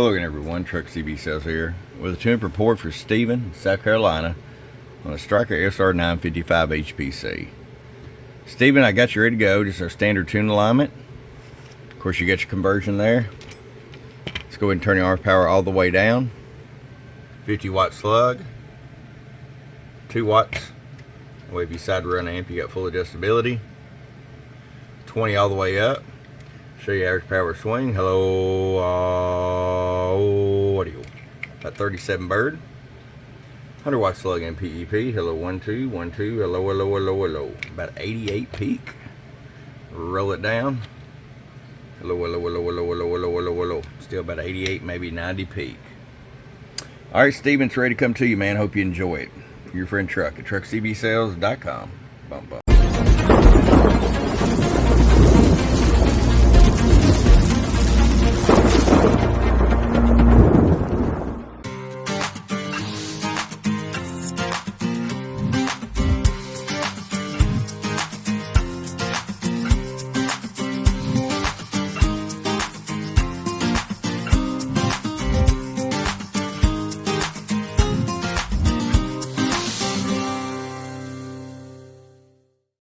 Hello again, everyone. Truck CB Sales here with a tune report for Stephen, South Carolina, on a Stryker SR-955HPC. Stephen, I got you ready to go. Just our standard tune alignment. Of course, you got your conversion there. Let's go ahead and turn the RF power all the way down. 50 watt slug, 2 watts. That way, if you decide to run an amp, you got full adjustability. 20 all the way up. Show you average power swing. Hello, audio. About 37 bird. 100 watt slug in PEP. Hello, 1 2 1 2. Hello, hello, hello, hello. About 88 peak. Roll it down. Hello, hello, hello, hello, hello, hello, hello, hello. Still about 88, maybe 90 peak. All right, Steven's ready to come to you, man. Hope you enjoy it. Your friend Truck at truckcbsales.com. Bum bum.